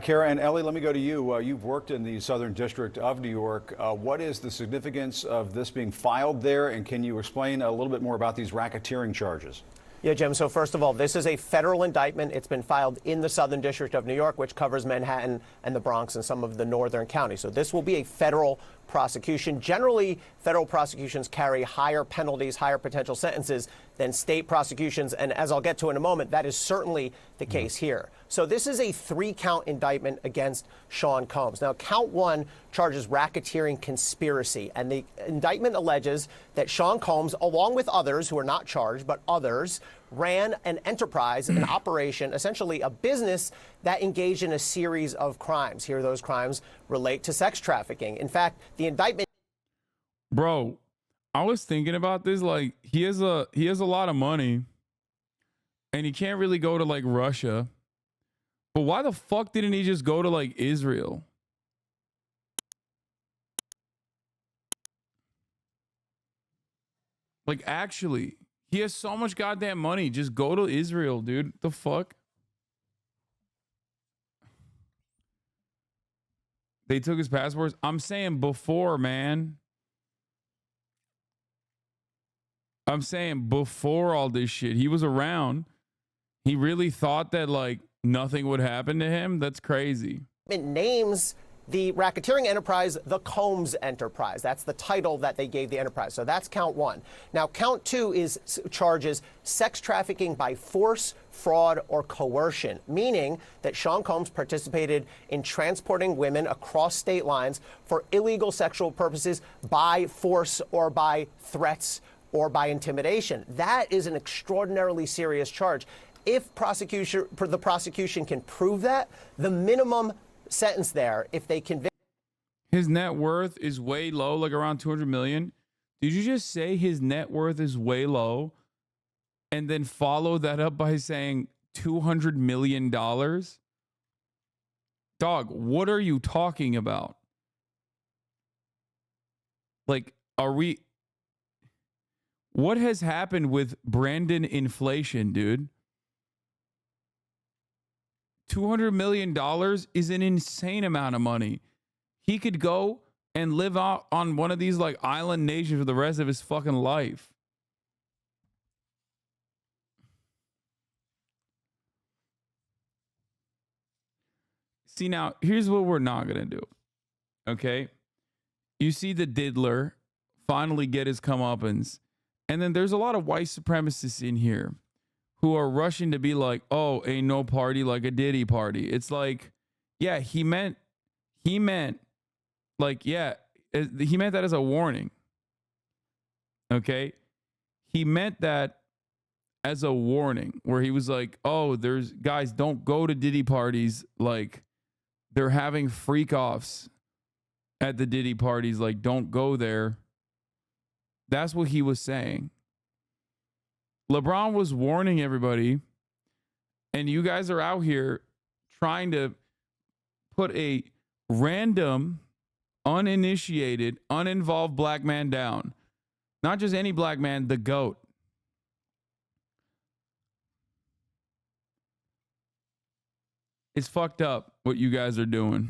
Kara and Ellie, let me go to you. You've worked in the Southern District of New York. What is the significance of this being filed there, and can you explain a little bit more about these racketeering charges? Yeah, Jim. So first of all, this is a federal indictment. It's been filed in the Southern District of New York, which covers Manhattan and the Bronx and some of the northern counties. So this will be a federal prosecution. Generally, federal prosecutions carry higher penalties, higher potential sentences than state prosecutions. And as I'll get to in a moment, that is certainly the case here. So this is a 3-count indictment against Sean Combs. Now, count 1 charges racketeering conspiracy. And the indictment alleges that Sean Combs, along with others who are not charged, but others, ran an enterprise, an operation, essentially a business that engaged in a series of crimes. Here, those crimes relate to sex trafficking. In fact, the indictment... Bro, I was thinking about this. Like, he has a lot of money, and he can't really go to, like, Russia. But why the fuck didn't he just go to, like, Israel? Like, actually, he has so much goddamn money. Just go to Israel, dude. The fuck? They took his passports. I'm saying before, man. I'm saying before all this shit. He was around. He really thought that, like, nothing would happen to him? That's crazy. It names the racketeering enterprise the Combs Enterprise. That's the title that they gave the enterprise. So that's count 1. Now, count 2 charges sex trafficking by force, fraud, or coercion, meaning that Sean Combs participated in transporting women across state lines for illegal sexual purposes by force or by threats or by intimidation. That is an extraordinarily serious charge. If the prosecution can prove that, the minimum sentence there, if they convict... His net worth is way low, like around 200 million. Did you just say his net worth is way low and then follow that up by saying $200 million? Dog, what are you talking about? Like, what has happened with Brandon inflation, dude? $200 million is an insane amount of money. He could go and live out on one of these, like, island nations for the rest of his fucking life. See, now, here's what we're not going to do. Okay? You see the diddler finally get his comeuppance. And then there's a lot of white supremacists in here who are rushing to be like, oh, ain't no party like a Diddy party. It's like, yeah, he meant like, yeah, he meant that as a warning. Okay? He meant that as a warning where he was like, oh, there's guys, don't go to Diddy parties. Like, they're having freak offs at the Diddy parties. Like, don't go there. That's what he was saying. LeBron was warning everybody, and you guys are out here trying to put a random, uninitiated, uninvolved black man down. Not just any black man, the GOAT. It's fucked up what you guys are doing.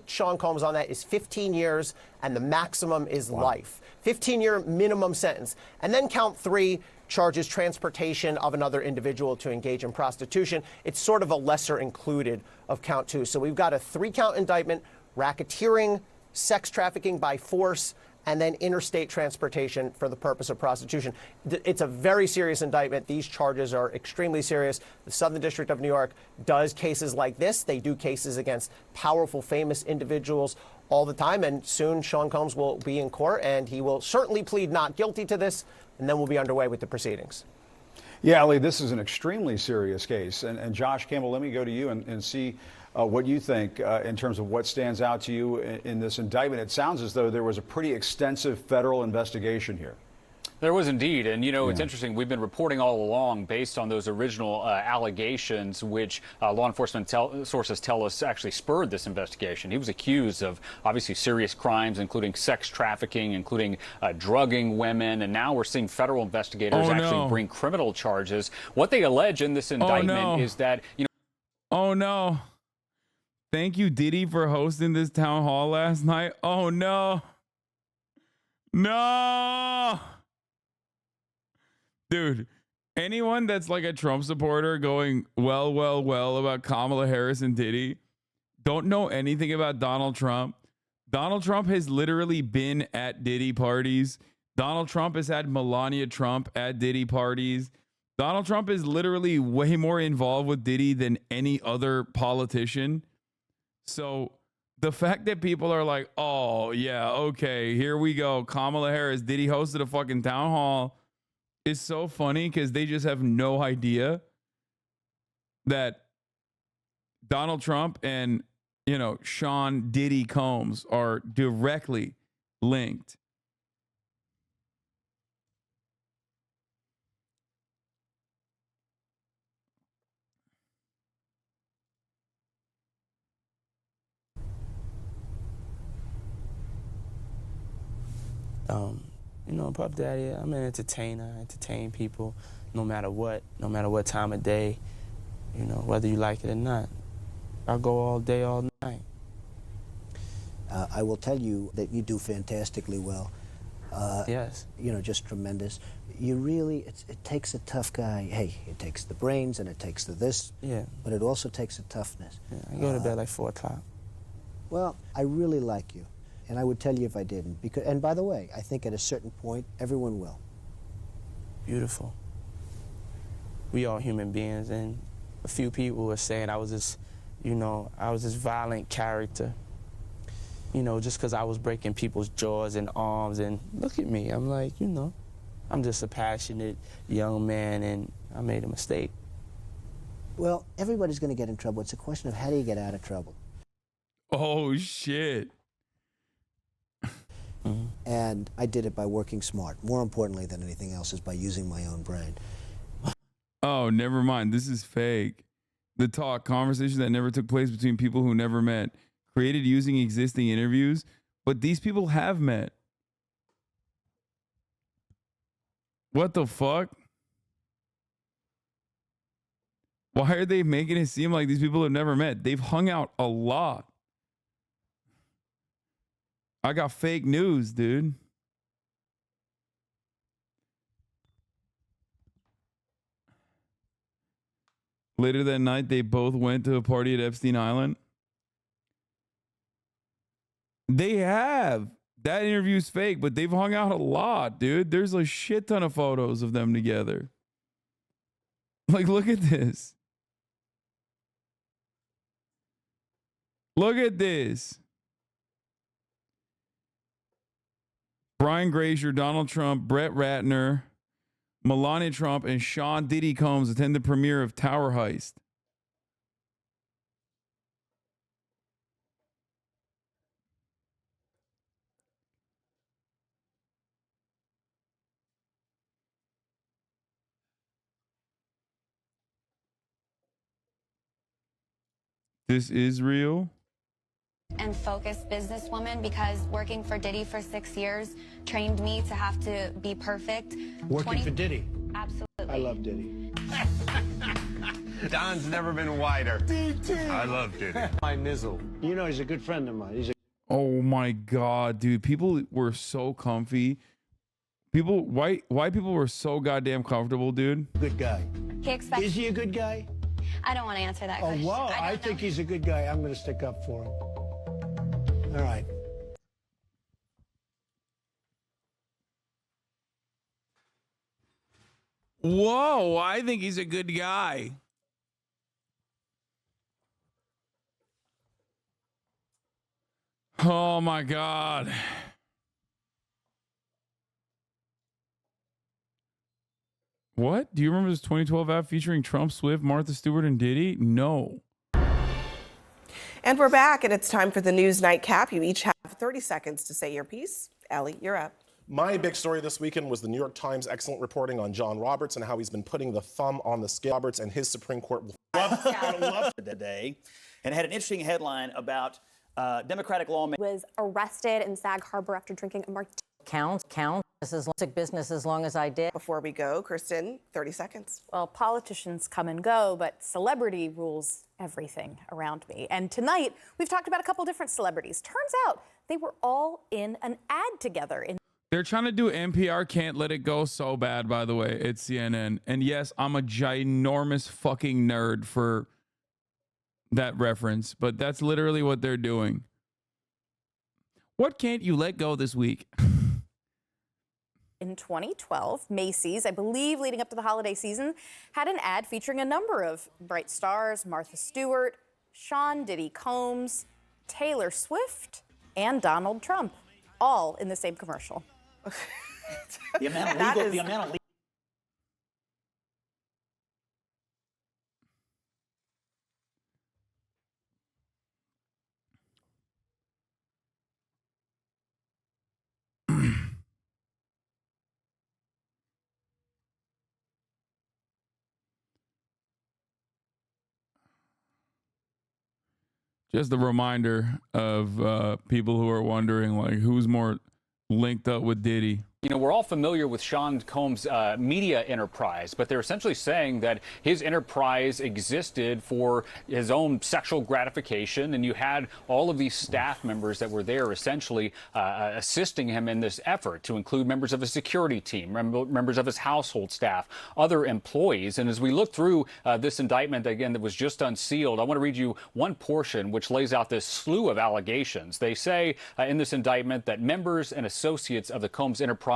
Sean Combs on that is 15 years, and the maximum is life. 15-year minimum sentence. And then count 3 charges transportation of another individual to engage in prostitution. It's sort of a lesser included of count 2. So we've got a 3-count indictment, racketeering, sex trafficking by force, and then interstate transportation for the purpose of prostitution. It's a very serious indictment. These charges are extremely serious. The Southern District of New York does cases like this. They do cases against powerful, famous individuals all the time. And soon Sean Combs will be in court, and he will certainly plead not guilty to this, and then we'll be underway with the proceedings. Yeah, Ali, this is an extremely serious case. And Josh Campbell, let me go to you and see what you think in terms of what stands out to you in this indictment. It sounds as though there was a pretty extensive federal investigation here. There was indeed. And, you know, it's interesting. We've been reporting all along based on those original allegations, which law enforcement sources tell us actually spurred this investigation. He was accused of obviously serious crimes, including sex trafficking, including drugging women. And now we're seeing federal investigators actually bring criminal charges. What they allege in this indictment is that, you know. Oh, no. Thank you, Diddy, for hosting this town hall last night. Oh, no. No. Dude, anyone that's like a Trump supporter going well about Kamala Harris and Diddy don't know anything about Donald Trump. Donald Trump has literally been at Diddy parties. Donald Trump has had Melania Trump at Diddy parties. Donald Trump is literally way more involved with Diddy than any other politician. So the fact that people are like, oh, yeah, okay, here we go. Kamala Harris, Diddy hosted a fucking town hall is so funny because they just have no idea that Donald Trump and, you know, Sean Diddy Combs are directly linked. You know, Puff Daddy, I'm an entertainer. I entertain people no matter what time of day, you know, whether you like it or not. I'll go all day, all night. I will tell you that you do fantastically well. Yes. You know, just tremendous. You really, it takes a tough guy. Hey, it takes the brains and it takes the this, Yeah. but it also takes a toughness. Yeah, I go to bed like 4 o'clock. Well, I really like you, and I would tell you if I didn't. Because, and by the way, I think at a certain point, everyone will. Beautiful. We all human beings, and a few people were saying I was this, you know, I was this violent character. You know, just because I was breaking people's jaws and arms, and look at me, I'm like, you know, I'm just a passionate young man, and I made a mistake. Well, everybody's going to get in trouble. It's a question of how do you get out of trouble. Oh, shit. And I did it by working smart. More importantly than anything else is by using my own brain. Oh, never mind. This is fake. The talk, conversation that never took place between people who never met, created using existing interviews, but these people have met. What the fuck? Why are they making it seem like these people have never met? They've hung out a lot. I got fake news, dude. Later that night, they both went to a party at Epstein Island. They have. That interview's fake, but they've hung out a lot, dude. There's a shit ton of photos of them together. Like, look at this. Look at this. Brian Grazer, Donald Trump, Brett Ratner, Melania Trump, and Sean Diddy Combs attend the premiere of Tower Heist. This is real. And focused businesswoman, because working for Diddy for 6 years trained me to have to be perfect. Working for Diddy. Absolutely. I love Diddy. Don's never been whiter. I love Diddy. My nizzle. You know, he's a good friend of mine. He's a Oh my God, dude. People were so comfy. White people were so goddamn comfortable, dude. good guy. He expects. Is he a good guy? I don't want to answer that Oh, question. wow. I I don't think know. he's a good guy. I'm going to stick up for him. All right. Whoa, I think he's a good guy. Oh my God. What? Do you remember this 2012 app featuring Trump, Swift, Martha Stewart, and Diddy? No. And we're back, and it's time for the news nightcap. You each have 30 seconds to say your piece. Ellie, you're up. My big story this weekend was the New York Times' excellent reporting on John Roberts and how he's been putting the thumb on the scale. Roberts and his Supreme Court. Loved today, and had an interesting headline about Democratic lawmakers. Was arrested in Sag Harbor after drinking a martini. Count. This is business as long as I did. Before we go, Kristen, 30 seconds. Well, politicians come and go, but celebrity rules everything around me. And tonight, we've talked about a couple different celebrities. Turns out they were all in an ad together. They're trying to do NPR Can't Let It Go so bad, by the way. It's CNN. And yes, I'm a ginormous fucking nerd for that reference, but that's literally what they're doing. What can't you let go this week? In 2012, Macy's, I believe leading up to the holiday season, had an ad featuring a number of bright stars: Martha Stewart, Sean Diddy Combs, Taylor Swift, and Donald Trump, all in the same commercial. The amount of Just a reminder of people who are wondering, like, who's more linked up with Diddy. You know, we're all familiar with Sean Combs' media enterprise, but they're essentially saying that his enterprise existed for his own sexual gratification, and you had all of these staff members that were there essentially assisting him in this effort, to include members of his security team, members of his household staff, other employees. And as we look through this indictment, again, that was just unsealed, I want to read you one portion which lays out this slew of allegations. They say in this indictment that members and associates of the Combs enterprise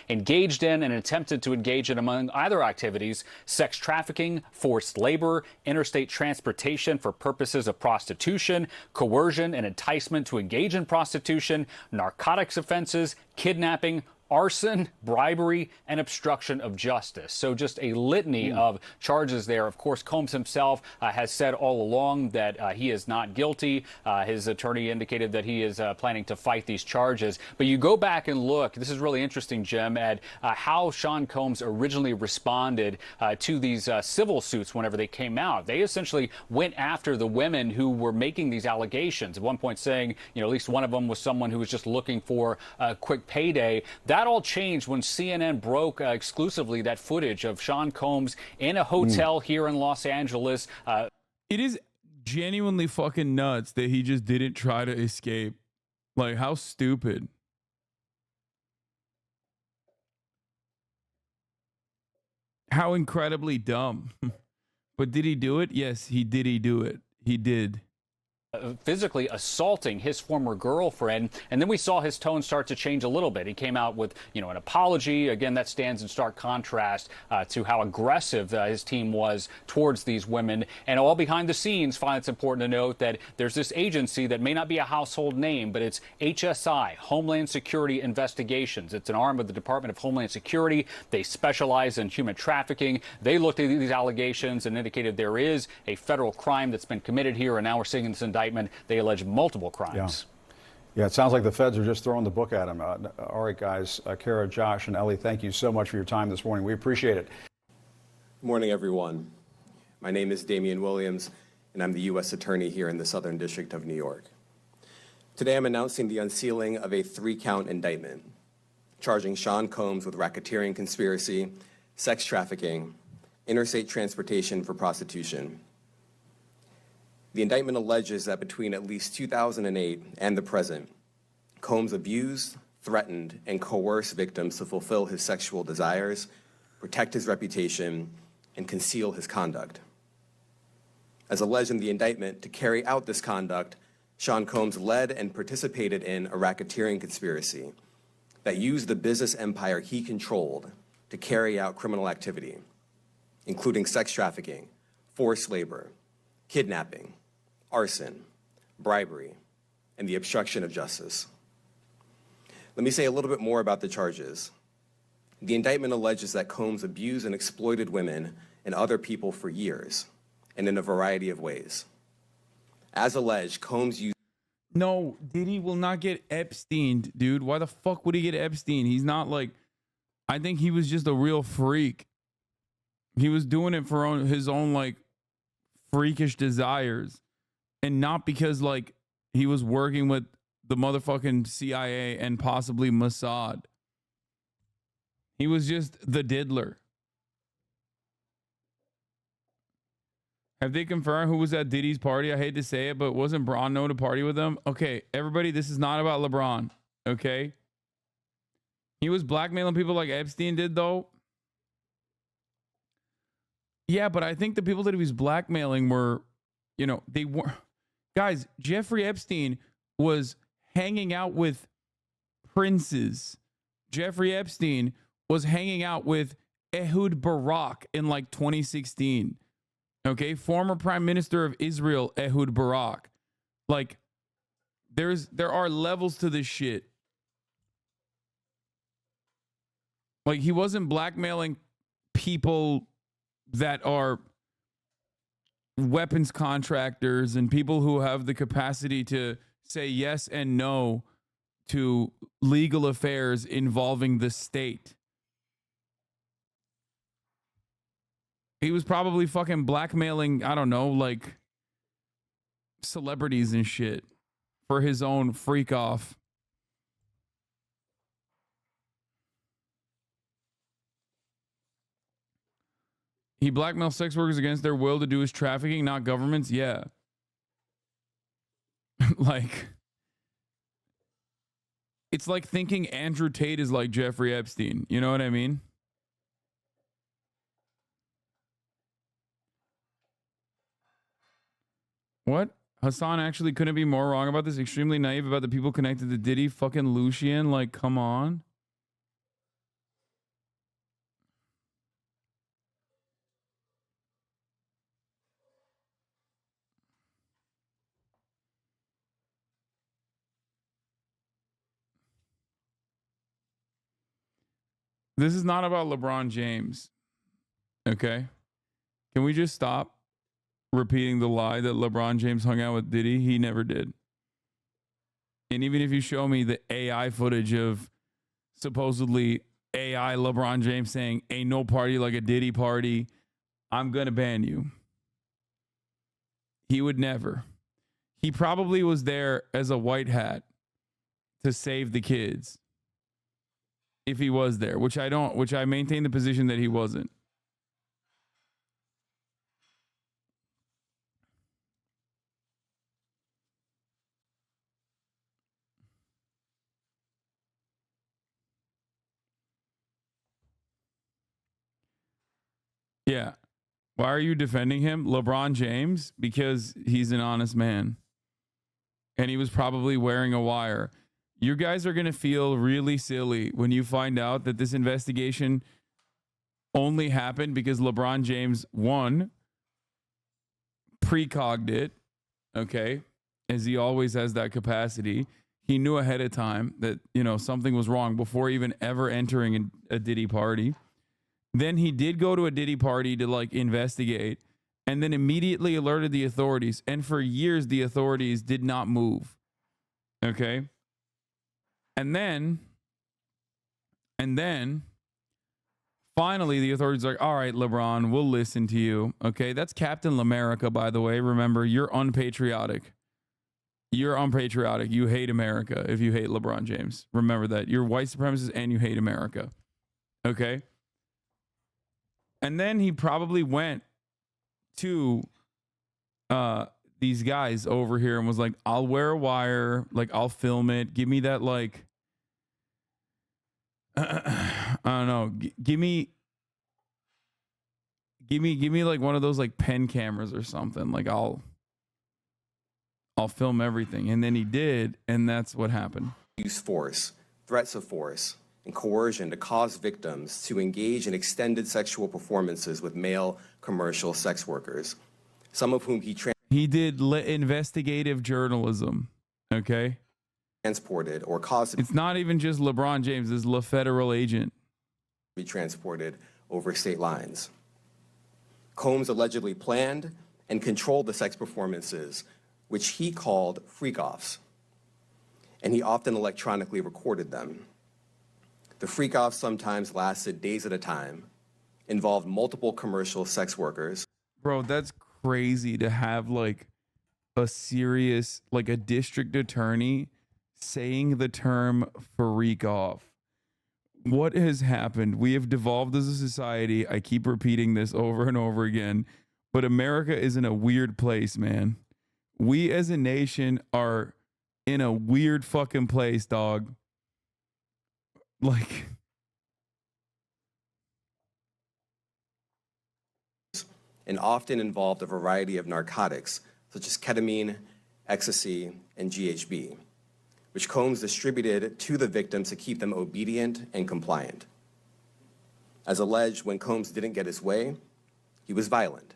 engaged in and attempted to engage in, among other activities, sex trafficking, forced labor, interstate transportation for purposes of prostitution, coercion and enticement to engage in prostitution, narcotics offenses, kidnapping, arson, bribery, and obstruction of justice. So just a litany of charges there. Of course, Combs himself has said all along that he is not guilty. His attorney indicated that he is planning to fight these charges. But you go back and look, this is really interesting, Jim, at how Sean Combs originally responded to these civil suits whenever they came out. They essentially went after the women who were making these allegations. At one point saying, you know, at least one of them was someone who was just looking for a quick payday. That all changed when CNN broke exclusively that footage of Sean Combs in a hotel here in Los Angeles. It is genuinely fucking nuts that he just didn't try to escape. Like, how stupid. How incredibly dumb. But did he do it? Yes, he do it. He did. Physically assaulting his former girlfriend, and then we saw his tone start to change a little bit. He came out with, you know, an apology. Again, that stands in stark contrast to how aggressive his team was towards these women. And all behind the scenes, finally, it's important to note that there's this agency that may not be a household name, but it's HSI, Homeland Security Investigations. It's an arm of the Department of Homeland Security. They specialize in human trafficking. They looked at these allegations and indicated there is a federal crime that's been committed here, and now we're seeing this indictment. They allege multiple crimes. Yeah, it sounds like the feds are just throwing the book at him. All right, guys, Kara, Josh, and Ellie, thank you so much for your time this morning. We appreciate it. Good morning, everyone. My name is Damian Williams, and I'm the U.S. Attorney here in the Southern District of New York. Today, I'm announcing the unsealing of a 3-count indictment, charging Sean Combs with racketeering conspiracy, sex trafficking, interstate transportation for prostitution. The indictment alleges that between at least 2008 and the present, Combs abused, threatened, and coerced victims to fulfill his sexual desires, protect his reputation, and conceal his conduct. As alleged in the indictment, to carry out this conduct, Sean Combs led and participated in a racketeering conspiracy that used the business empire he controlled to carry out criminal activity, including sex trafficking, forced labor, kidnapping, arson, bribery, and the obstruction of justice. Let me say a little bit more about the charges. The indictment alleges that Combs abused and exploited women and other people for years, and in a variety of ways. As alleged, Combs used... No, Diddy will not get Epsteined, dude. Why the fuck would he get Epstein? He's not like... I think he was just a real freak. He was doing it for his own, like, freakish desires. And not because, like, he was working with the motherfucking CIA and possibly Mossad. He was just the diddler. Have they confirmed who was at Diddy's party? I hate to say it, but wasn't Braun known to party with them? Okay, everybody, this is not about LeBron, okay? He was blackmailing people like Epstein did, though. Yeah, but I think the people that he was blackmailing were, you know, they were... Guys, Jeffrey Epstein was hanging out with princes. Jeffrey Epstein was hanging out with Ehud Barak in like 2016. Okay, former Prime Minister of Israel, Ehud Barak. Like, there are levels to this shit. Like, he wasn't blackmailing people that are weapons contractors and people who have the capacity to say yes and no to legal affairs involving the state. He was probably fucking blackmailing, I don't know, like celebrities and shit for his own freak off. He blackmails sex workers against their will to do his trafficking, not governments. Yeah. Like, it's like thinking Andrew Tate is like Jeffrey Epstein. You know what I mean? What? Hasan actually couldn't be more wrong about this. Extremely naive about the people connected to Diddy. Fucking Lucian. Like, come on. This is not about LeBron James. Okay? Can we just stop repeating the lie that LeBron James hung out with Diddy? He never did. And even if you show me the AI footage of supposedly AI LeBron James saying, ain't no party like a Diddy party, I'm going to ban you. He would never. He probably was there as a white hat to save the kids. If he was there, which I maintain the position that he wasn't. Yeah. Why are you defending him? LeBron James? Because he's an honest man. And he was probably wearing a wire. You guys are going to feel really silly when you find out that this investigation only happened because LeBron James, one, precogged it, okay, as he always has that capacity. He knew ahead of time that, you know, something was wrong before even ever entering a Diddy party. Then he did go to a Diddy party to, like, investigate, and then immediately alerted the authorities. And for years, the authorities did not move, okay? And then finally the authorities are like, all right, LeBron, we'll listen to you. Okay, that's Captain America, by the way. Remember, you're unpatriotic. You're unpatriotic. You hate America if you hate LeBron James. Remember that. You're white supremacist and you hate America. Okay? And then he probably went to these guys over here and was like, I'll wear a wire, like, I'll film it, give me that, like, I don't know, give me like one of those like pen cameras or something, like I'll film everything. And then he did, and that's what happened. Use force, threats of force, and coercion to cause victims to engage in extended sexual performances with male commercial sex workers, some of whom he did investigative journalism, okay? Transported or caused. It's not even just LeBron James, it's a federal agent. Be transported over state lines. Combs allegedly planned and controlled the sex performances, which he called freak-offs, and he often electronically recorded them. The freak-offs sometimes lasted days at a time, involved multiple commercial sex workers. Bro, that's crazy to have like a serious, like a district attorney saying the term freak off. What has happened? We have devolved as a society. I keep repeating this over and over again. but America is in a weird place, man. We as a nation are in a weird fucking place, dog. Like, and often involved a variety of narcotics, such as ketamine, ecstasy, and GHB, which Combs distributed to the victims to keep them obedient and compliant. As alleged, when Combs didn't get his way, he was violent,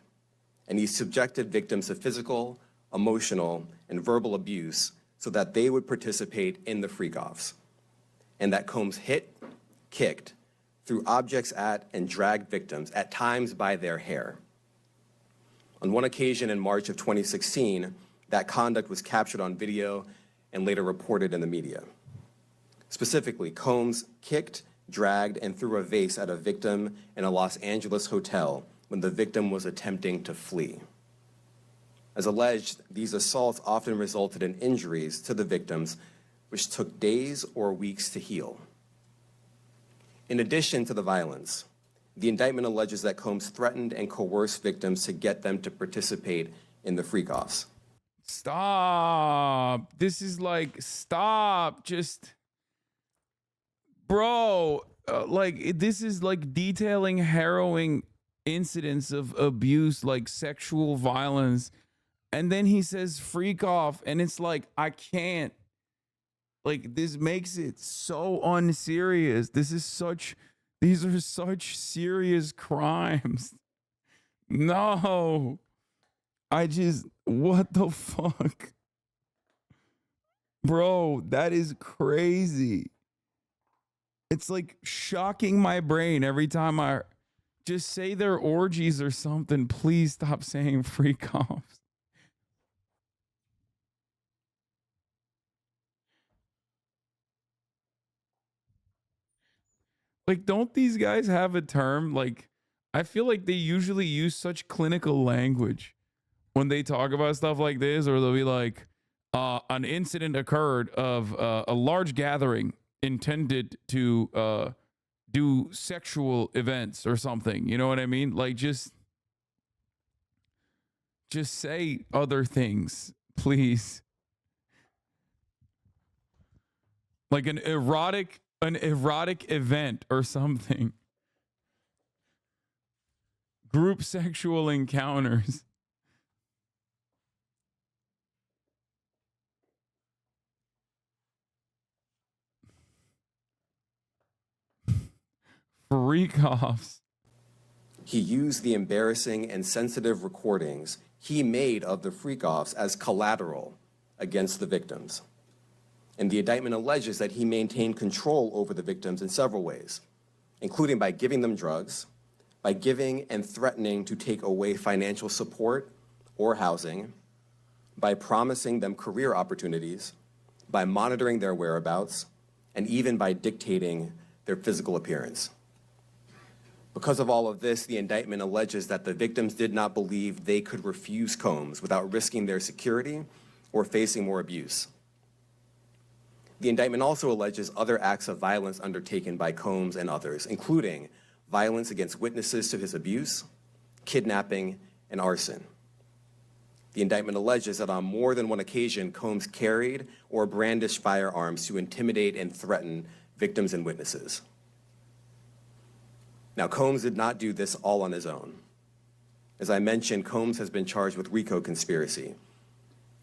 and he subjected victims to physical, emotional, and verbal abuse so that they would participate in the freak-offs, and that Combs hit, kicked, threw objects at, and dragged victims, at times by their hair. On one occasion in March of 2016, that conduct was captured on video and later reported in the media. Specifically, Combs kicked, dragged, and threw a vase at a victim in a Los Angeles hotel when the victim was attempting to flee. As alleged, these assaults often resulted in injuries to the victims, which took days or weeks to heal. In addition to the violence, the indictment alleges that Combs threatened and coerced victims to get them to participate in the freak-offs. stop. This is like, stop. Just, bro, like, this is like detailing harrowing incidents of abuse, like sexual violence. And then he says freak off. And it's like, I can't. Like, this makes it so unserious. These are such serious crimes. No. What the fuck? Bro, that is crazy. It's like shocking my brain every time I just say their orgies or something. Please stop saying freak offs. Like, don't these guys have a term? Like, I feel like they usually use such clinical language when they talk about stuff like this, or they'll be like, an incident occurred of a large gathering intended to do sexual events or something. You know what I mean? Like, just say other things, please. Like an erotic event or something. Group sexual encounters. Freak offs. He used the embarrassing and sensitive recordings he made of the freak offs as collateral against the victims. And the indictment alleges that he maintained control over the victims in several ways, including by giving them drugs, by giving and threatening to take away financial support or housing, by promising them career opportunities, by monitoring their whereabouts, and even by dictating their physical appearance. Because of all of this, the indictment alleges that the victims did not believe they could refuse Combs without risking their security or facing more abuse. The indictment also alleges other acts of violence undertaken by Combs and others, including violence against witnesses to his abuse, kidnapping, and arson. The indictment alleges that on more than one occasion, Combs carried or brandished firearms to intimidate and threaten victims and witnesses. Now, Combs did not do this all on his own. As I mentioned, Combs has been charged with RICO conspiracy.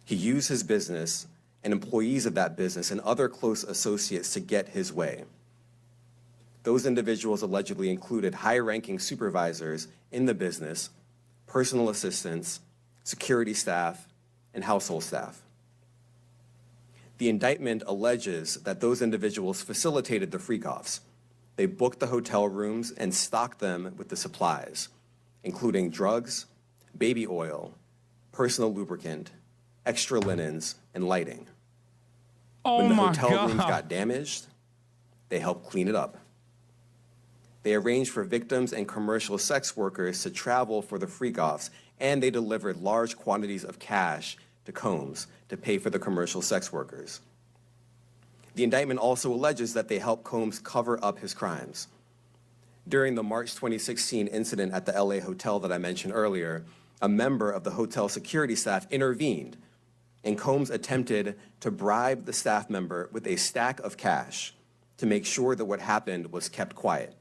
He used his business and employees of that business and other close associates to get his way. Those individuals allegedly included high-ranking supervisors in the business, personal assistants, security staff, and household staff. The indictment alleges that those individuals facilitated the freak-offs. They booked the hotel rooms and stocked them with the supplies, including drugs, baby oil, personal lubricant, extra linens, and lighting. When the hotel rooms got damaged, they helped clean it up. They arranged for victims and commercial sex workers to travel for the freak-offs, and they delivered large quantities of cash to Combs to pay for the commercial sex workers. The indictment also alleges that they helped Combs cover up his crimes. During the March 2016 incident at the LA hotel that I mentioned earlier, a member of the hotel security staff intervened, and Combs attempted to bribe the staff member with a stack of cash to make sure that what happened was kept quiet.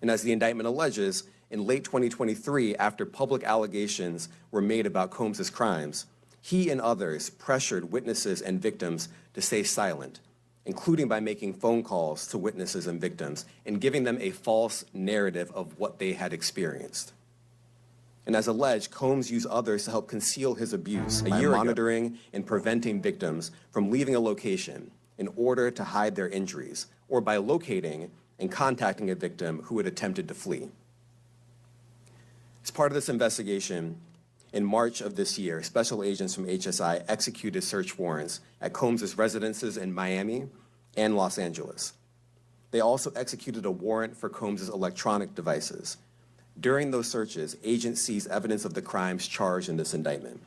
And as the indictment alleges, in late 2023, after public allegations were made about Combs's crimes, he and others pressured witnesses and victims to stay silent, including by making phone calls to witnesses and victims and giving them a false narrative of what they had experienced. And as alleged, Combs used others to help conceal his abuse by monitoring and preventing victims from leaving a location in order to hide their injuries, or by locating and contacting a victim who had attempted to flee. As part of this investigation, in March of this year, special agents from HSI executed search warrants at Combs's residences in Miami and Los Angeles. They also executed a warrant for Combs's electronic devices. During those searches, agents seized evidence of the crimes charged in this indictment.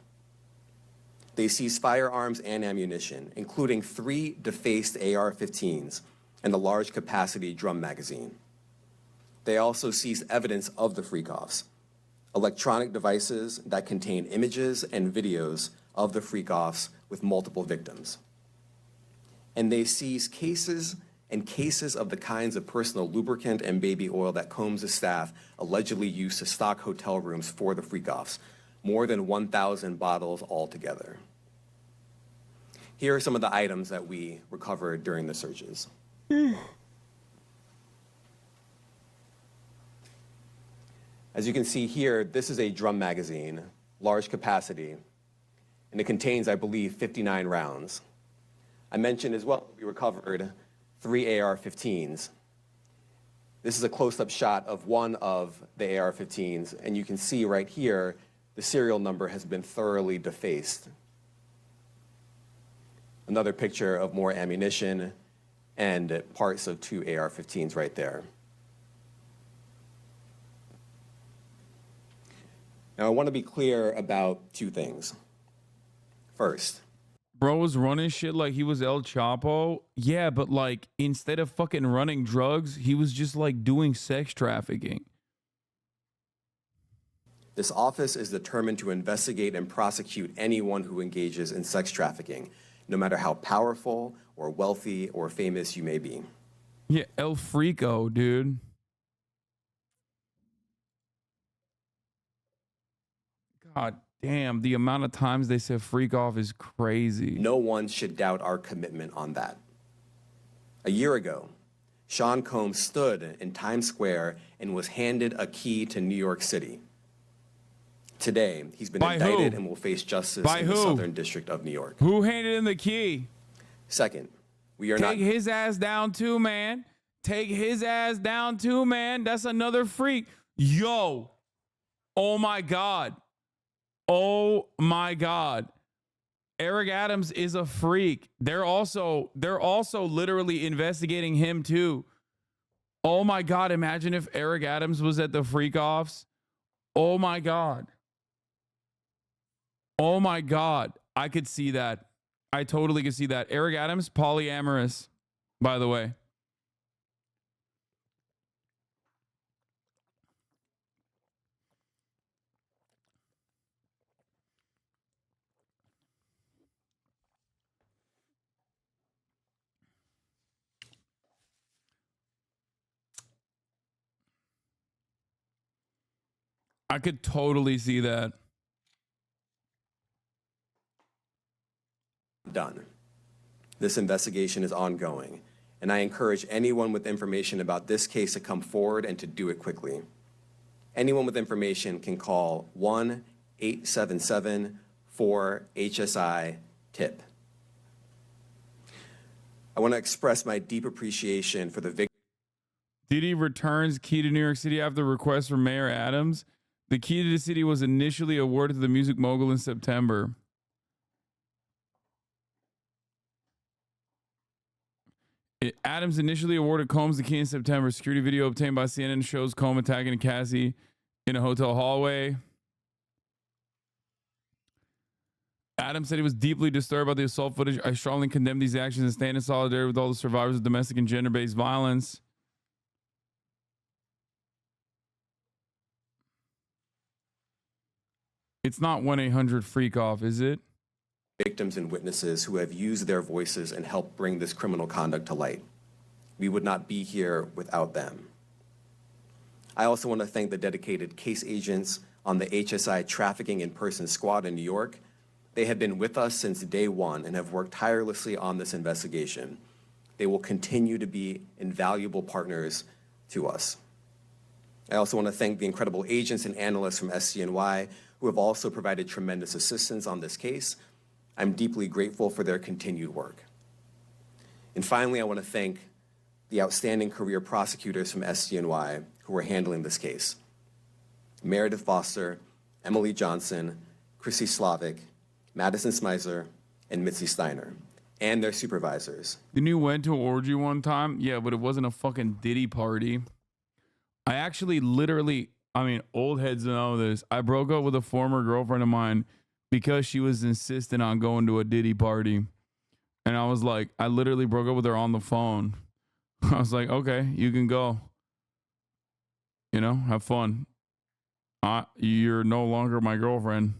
They seized firearms and ammunition, including 3 defaced AR-15s and a large capacity drum magazine. They also seized evidence of the freak-offs, electronic devices that contain images and videos of the freak-offs with multiple victims. And they seized cases and cases of the kinds of personal lubricant and baby oil that Combs' staff allegedly used to stock hotel rooms for the freak-offs, more than 1,000 bottles altogether. Here are some of the items that we recovered during the searches. As you can see here, this is a drum magazine, large capacity, and it contains, I believe, 59 rounds. I mentioned as well, we recovered 3 AR-15s. This is a close-up shot of one of the AR-15s, and you can see right here, the serial number has been thoroughly defaced. Another picture of more ammunition and parts of 2 AR-15s right there. Now, I want to be clear about 2 things. First, bro was running shit like he was El Chapo. Yeah, but like instead of fucking running drugs, he was just like doing sex trafficking. This office is determined to investigate and prosecute anyone who engages in sex trafficking, no matter how powerful or wealthy or famous you may be. Yeah, El Frico, dude. God damn, the amount of times they said freak off is crazy. No one should doubt our commitment on that. A year ago, Sean Combs stood in Times Square and was handed a key to New York City. Today, he's been indicted and will face justice in the Southern District of New York. Who handed him the key? Second, we are not... Take his ass down too, man. Take his ass down too, man. That's another freak. Yo. Oh my God. Oh my God. Eric Adams is a freak. They're also literally investigating him too. Oh my God. Imagine if Eric Adams was at the freak offs. Oh my God. Oh my God. I could see that. I totally could see that. Eric Adams, polyamorous, by the way. I could totally see that. Done. This investigation is ongoing, and I encourage anyone with information about this case to come forward and to do it quickly. Anyone with information can call 1-877-4HSI-TIP. I want to express my deep appreciation for the victim. Diddy returns key to New York City after request from Mayor Adams. The key to the city was initially awarded to the music mogul in September. Adams initially awarded Combs the key in September. Security video obtained by CNN shows Combs attacking Cassie in a hotel hallway. Adams said he was deeply disturbed by the assault footage. I strongly condemn these actions and stand in solidarity with all the survivors of domestic and gender-based violence. It's not 1-800-FREAK-OFF, is it? Victims and witnesses who have used their voices and helped bring this criminal conduct to light. We would not be here without them. I also want to thank the dedicated case agents on the HSI Trafficking in Person Squad in New York. They have been with us since day one and have worked tirelessly on this investigation. They will continue to be invaluable partners to us. I also want to thank the incredible agents and analysts from SCNY who have also provided tremendous assistance on this case. I'm deeply grateful for their continued work. And finally, I want to thank the outstanding career prosecutors from SCNY who are handling this case. Meredith Foster, Emily Johnson, Chrissy Slavic, Madison Smizer, and Mitzi Steiner, and their supervisors. Didn't you went to an orgy one time? Yeah, but it wasn't a fucking Diddy party. I actually literally, I mean, old heads know this. I broke up with a former girlfriend of mine because she was insistent on going to a Diddy party. And I was like, I literally broke up with her on the phone. I was like, okay, you can go. You know, have fun. You're no longer my girlfriend.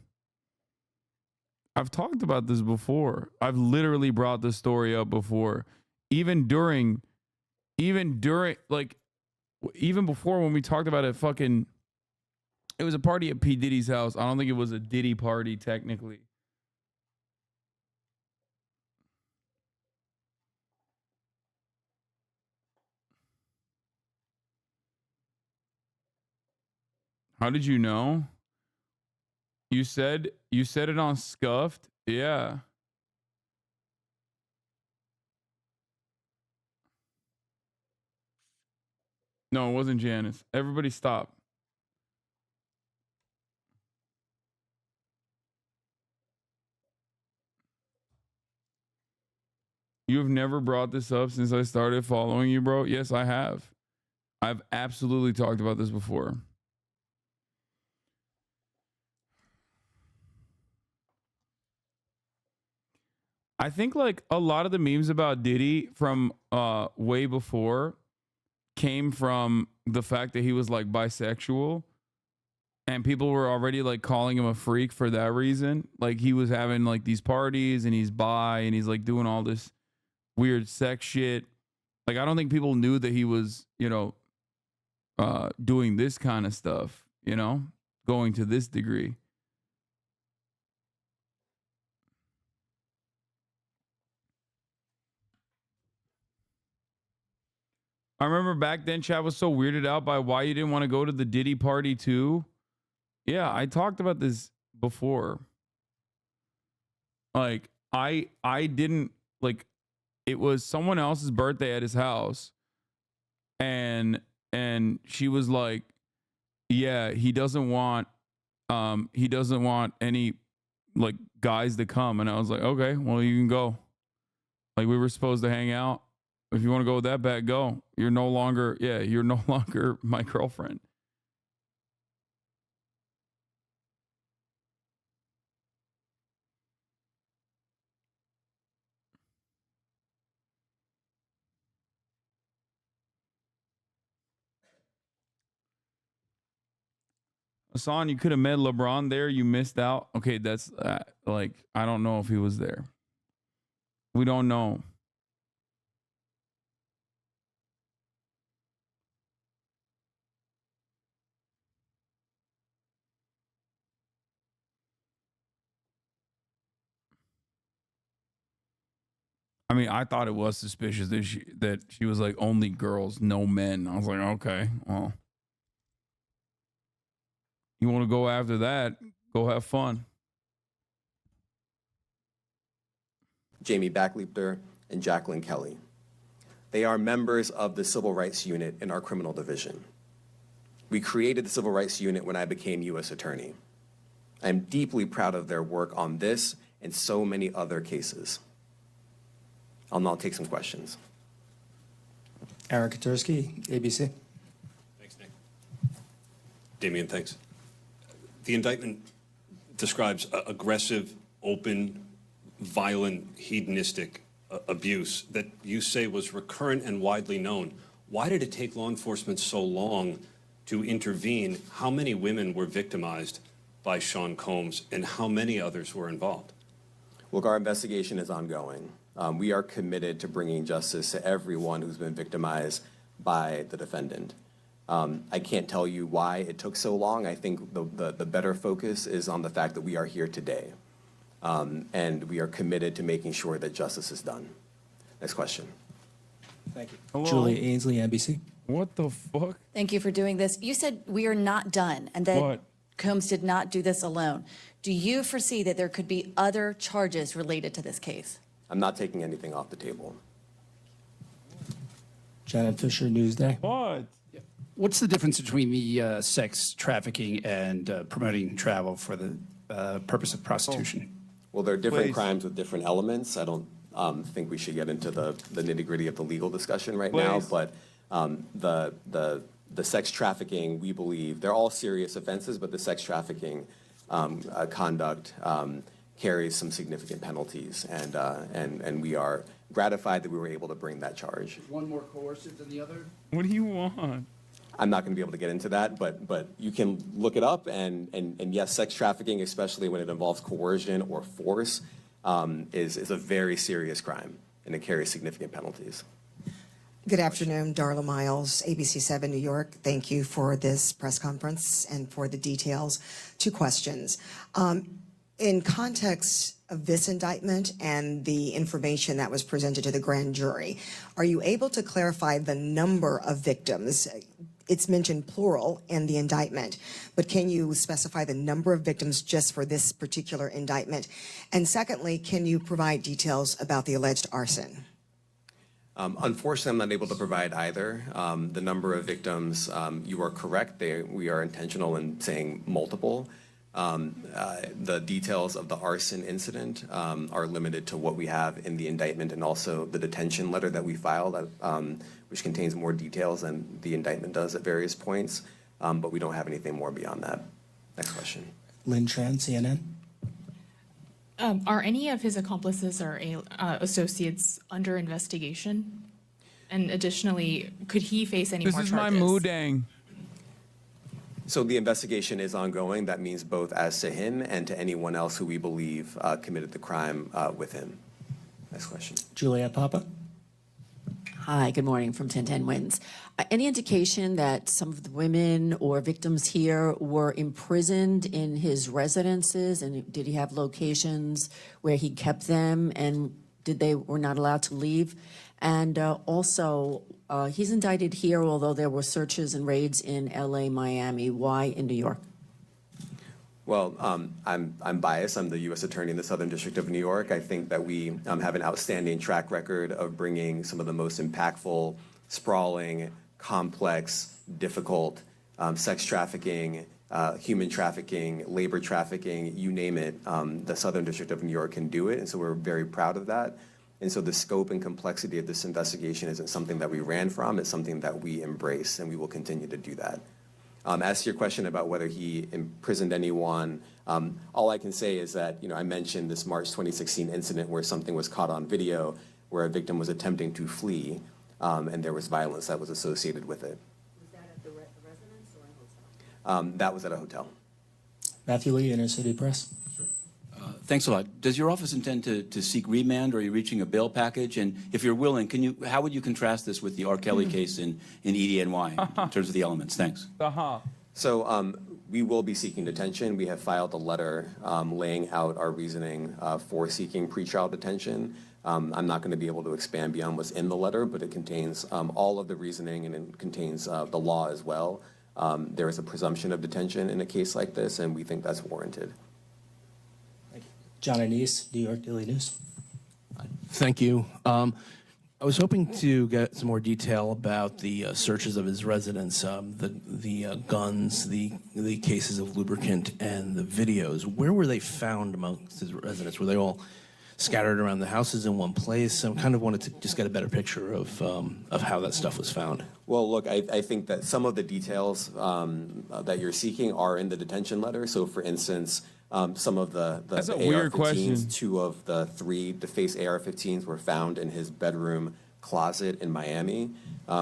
I've talked about this before. I've literally brought this story up before. Even before when we talked about it, it was a party at P. Diddy's house. I don't think it was a Diddy party technically. How did you know? You said it on Scuffed? Yeah. No, it wasn't Janice. Everybody stop. You have never brought this up since I started following you, bro? Yes, I have. I've absolutely talked about this before. I think like a lot of the memes about Diddy from way before came from the fact that he was like bisexual, and people were already like calling him a freak for that reason. Like he was having like these parties and he's bi and he's like doing all this weird sex shit. Like I don't think people knew that he was, you know, doing this kind of stuff, you know, going to this degree. I remember back then chat was so weirded out by why you didn't want to go to the Diddy party too. Yeah, I talked about this before. Like I didn't like, it was someone else's birthday at his house, and she was like, yeah, he doesn't want any like guys to come. And I was like, okay, well, you can go. Like we were supposed to hang out. If you want to go with that bet, go. You're no longer my girlfriend. Hasan, you could have met LeBron there. You missed out. Okay, that's like, I don't know if he was there. We don't know. I mean, I thought it was suspicious that she was like only girls, no men. I was like, okay, well, you want to go after that? Go have fun. Jamie Backleeper and Jacqueline Kelly. They are members of the Civil Rights Unit in our criminal division. We created the Civil Rights Unit when I became U.S. Attorney. I am deeply proud of their work on this and so many other cases. I'll now take some questions. Eric Katursky, ABC. Thanks, Nick. Damian, thanks. The indictment describes aggressive, open, violent, hedonistic abuse that you say was recurrent and widely known. Why did it take law enforcement so long to intervene? How many women were victimized by Sean Combs, and how many others were involved? Look, our investigation is ongoing. We are committed to bringing justice to everyone who's been victimized by the defendant. I can't tell you why it took so long. I think the better focus is on the fact that we are here today. And we are committed to making sure that justice is done. Next question. Thank you. Hello? Julia Ainsley, NBC. What the fuck? Thank you for doing this. You said we are not done and that What? Combs did not do this alone. Do you foresee that there could be other charges related to this case? I'm not taking anything off the table. Janet Fisher, Newsday. What? What's the difference between the sex trafficking and promoting travel for the purpose of prostitution? Well, there are different Please. crimes with different elements. I don't think we should get into the nitty-gritty of the legal discussion right now, Please. but the sex trafficking, we believe, they're all serious offenses, but the sex trafficking conduct carries some significant penalties, and we are gratified that we were able to bring that charge. One more coercive than the other? What do you want? I'm not going to be able to get into that, but you can look it up, and yes, sex trafficking, especially when it involves coercion or force, is a very serious crime, and it carries significant penalties. Good afternoon, Darla Miles, ABC 7 New York. Thank you for this press conference and for the details. 2 questions. In context of this indictment and the information that was presented to the grand jury, are you able to clarify the number of victims? It's mentioned plural in the indictment, but can you specify the number of victims just for this particular indictment? And secondly, can you provide details about the alleged arson? Unfortunately, I'm not able to provide either. The number of victims, you are correct. We are intentional in saying multiple. The details of the arson incident are limited to what we have in the indictment and also the detention letter that we filed, which contains more details than the indictment does at various points. But we don't have anything more beyond that. Next question. Lynn Tran, CNN. Are any of his accomplices or associates under investigation? And additionally, could he face any more charges? This is my moodang. So the investigation is ongoing. That means both as to him and to anyone else who we believe committed the crime with him. Next question. Juliet Papa. Hi, good morning from 1010 Wins. Any indication that some of the women or victims here were imprisoned in his residences, and did he have locations where he kept them, and were not allowed to leave? And also, he's indicted here, although there were searches and raids in LA, Miami. Why in New York? Well, I'm biased. I'm the U.S. Attorney in the Southern District of New York. I think that we have an outstanding track record of bringing some of the most impactful, sprawling, complex, difficult sex trafficking, human trafficking, labor trafficking, you name it. The Southern District of New York can do it, and so we're very proud of that. And so the scope and complexity of this investigation isn't something that we ran from. It's something that we embrace, and we will continue to do that. As to your question about whether he imprisoned anyone, all I can say is that, I mentioned this March 2016 incident where something was caught on video where a victim was attempting to flee, and there was violence that was associated with it. Was that at the residence or a hotel? That was at a hotel. Matthew Lee, Inner City Press. Thanks a lot. Does your office intend to seek remand, or are you reaching a bail package? And if you're willing, how would you contrast this with the R. Kelly case in EDNY in terms of the elements? Thanks. So we will be seeking detention. We have filed a letter laying out our reasoning for seeking pretrial detention. I'm not going to be able to expand beyond what's in the letter, but it contains all of the reasoning, and it contains the law as well. There is a presumption of detention in a case like this, and we think that's warranted. John Anise, New York Daily News. Thank you. I was hoping to get some more detail about the searches of his residence, the guns, the cases of lubricant, and the videos. Where were they found amongst his residence? Were they all scattered around the houses in one place? I kind of wanted to just get a better picture of how that stuff was found. Well, look, I think that some of the details that you're seeking are in the detention letter. So, for instance, some of the That's a weird question. AR-15s, 2 of the 3 defaced AR-15s were found in his bedroom closet in Miami,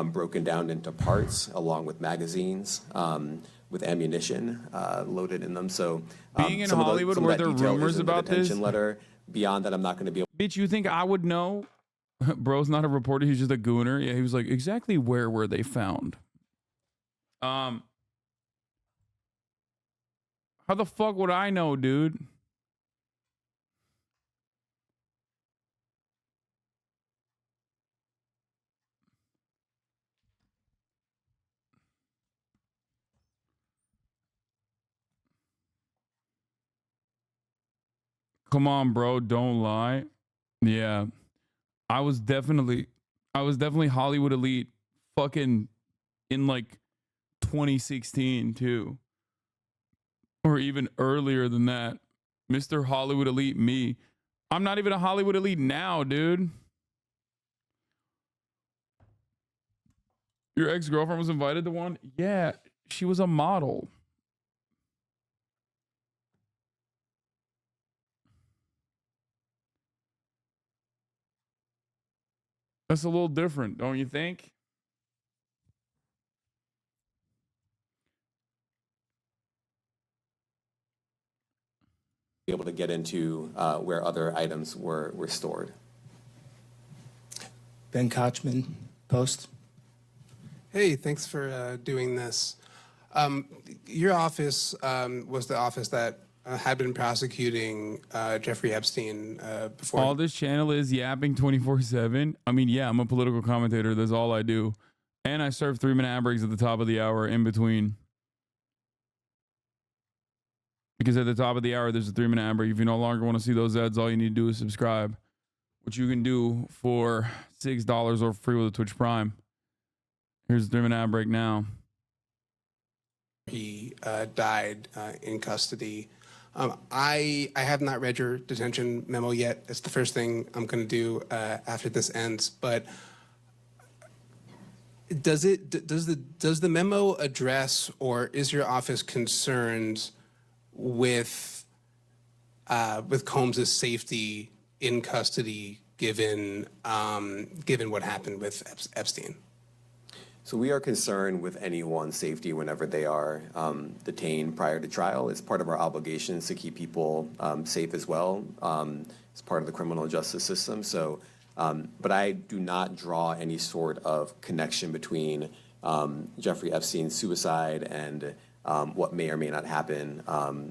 broken down into parts along with magazines. with ammunition loaded in them. So being in some of Hollywood, some of were that there detail is rumors in the about this? detention letter. Beyond that, I'm not going to be able. Bitch, you think I would know? Bro's not a reporter. He's just a gooner. Yeah, he was like, exactly where were they found? How the fuck would I know, dude? Come on, bro. Don't lie. Yeah. I was definitely Hollywood elite fucking in like 2016 too. Or even earlier than that. Mr. Hollywood elite me. I'm not even a Hollywood elite now, dude. Your ex-girlfriend was invited to one? Yeah, she was a model. That's a little different, don't you think? Be able to get into where other items were stored. Ben Kochman, Post. Hey, thanks for doing this. Your office was the office that had been prosecuting Jeffrey Epstein before. All this channel is yapping 24/7. I mean, yeah, I'm a political commentator. That's all I do. And I serve 3-minute ad breaks at the top of the hour in between. Because at the top of the hour, there's a 3-minute ad break. If you no longer want to see those ads, all you need to do is subscribe, which you can do for $6 or free with a Twitch Prime. Here's the 3-minute ad break now. He died in custody. I have not read your detention memo yet. It's the first thing I'm going to do after this ends. But does the memo address, or is your office concerned with Combs's safety in custody, given what happened with Epstein? So we are concerned with anyone's safety whenever they are detained prior to trial. It's part of our obligations to keep people safe as well. It's part of the criminal justice system. So, but I do not draw any sort of connection between Jeffrey Epstein's suicide and what may or may not happen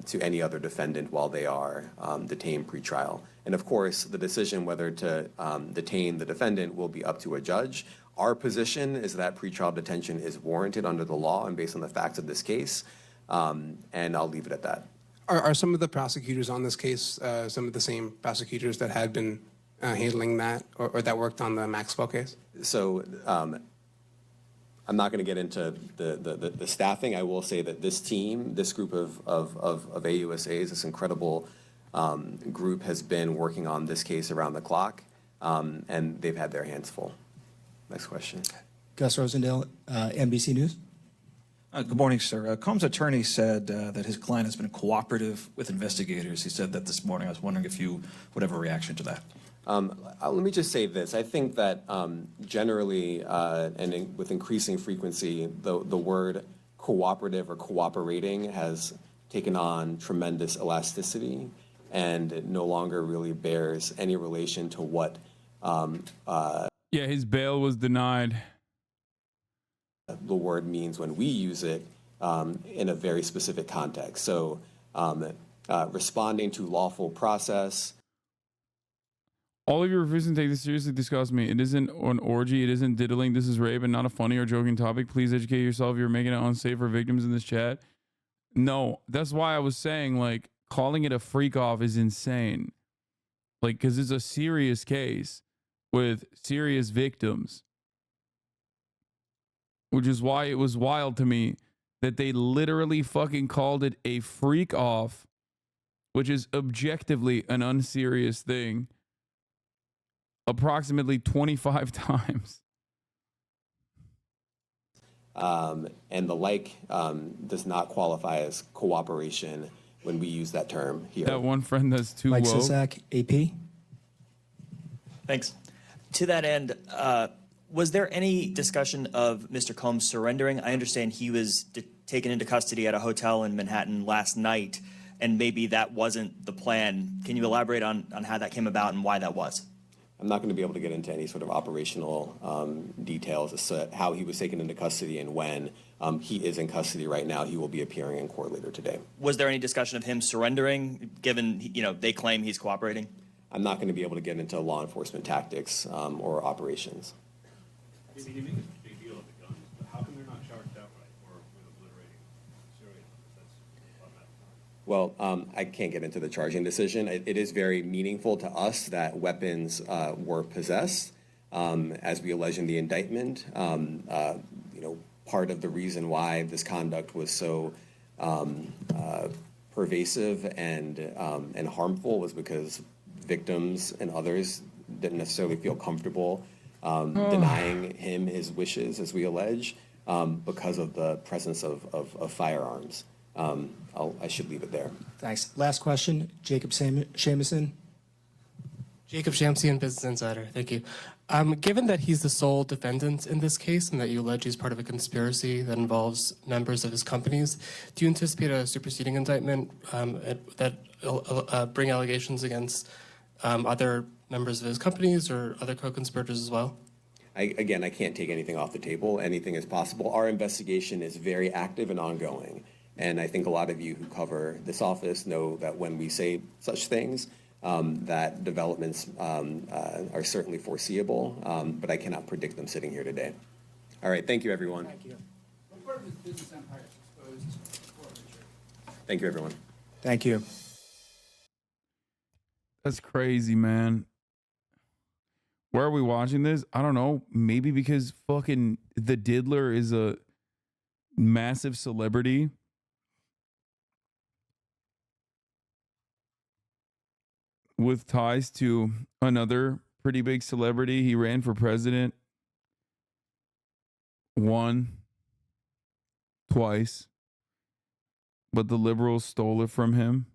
to any other defendant while they are detained pre-trial. And of course, the decision whether to detain the defendant will be up to a judge. Our position is that pretrial detention is warranted under the law and based on the facts of this case, and I'll leave it at that. Are some of the prosecutors on this case some of the same prosecutors that had been handling that, or that worked on the Maxwell case? So I'm not going to get into the staffing. I will say that this team, this group of AUSAs, this incredible group has been working on this case around the clock, and they've had their hands full. Next question. Gus Rosendale, NBC News. Good morning, sir. Combs' attorney said that his client has been cooperative with investigators. He said that this morning. I was wondering if you would have a reaction to that. Let me just say this. I think that generally and with increasing frequency, the word cooperative or cooperating has taken on tremendous elasticity and it no longer really bears any relation to what yeah, his bail was denied. The word means when we use it in a very specific context. So responding to lawful process. All of you refusing to take this seriously disgust me. It isn't an orgy. It isn't diddling. This is rape and not a funny or joking topic. Please educate yourself. You're making it unsafe for victims in this chat. No, that's why I was saying, like, calling it a freak off is insane. Like, because it's a serious case with serious victims, which is why it was wild to me that they literally fucking called it a freak off, which is objectively an unserious thing, approximately 25 times. And the like does not qualify as cooperation when we use that term here. That one friend that's too Mike woke. Sisak, AP. Thanks. To that end, was there any discussion of Mr. Combs surrendering? I understand he was taken into custody at a hotel in Manhattan last night, and maybe that wasn't the plan. Can you elaborate on how that came about and why that was? I'm not going to be able to get into any sort of operational details as to how he was taken into custody and when. He is in custody right now. He will be appearing in court later today. Was there any discussion of him surrendering, given they claim he's cooperating? I'm not going to be able to get into law enforcement tactics or operations. You make a big deal of the guns, but how come they're not charged outright or with obliterating serial numbers? Well, I can't get into the charging decision. It is very meaningful to us that weapons were possessed, as we allege in the indictment. Part of the reason why this conduct was so pervasive and harmful was because victims and others didn't necessarily feel comfortable denying him his wishes, as we allege, because of the presence of firearms. I should leave it there. Thanks. Last question, Jacob Shamison. Jacob Shamsian, Business Insider. Thank you. Given that he's the sole defendant in this case and that you allege he's part of a conspiracy that involves members of his companies, do you anticipate a superseding indictment that bring allegations against other members of his companies or other co-conspirators as well? Again, I can't take anything off the table. Anything is possible. Our investigation is very active and ongoing. And I think a lot of you who cover this office know that when we say such things, that developments are certainly foreseeable, but I cannot predict them sitting here today. All right, thank you, everyone. Thank you. What part of his business empire is exposed before the jury? Thank you, everyone. Thank you. That's crazy, man. Where are we watching this? I don't know. Maybe because fucking the Diddler is a massive celebrity. With ties to another pretty big celebrity. He ran for president. Won. Twice. But the liberals stole it from him.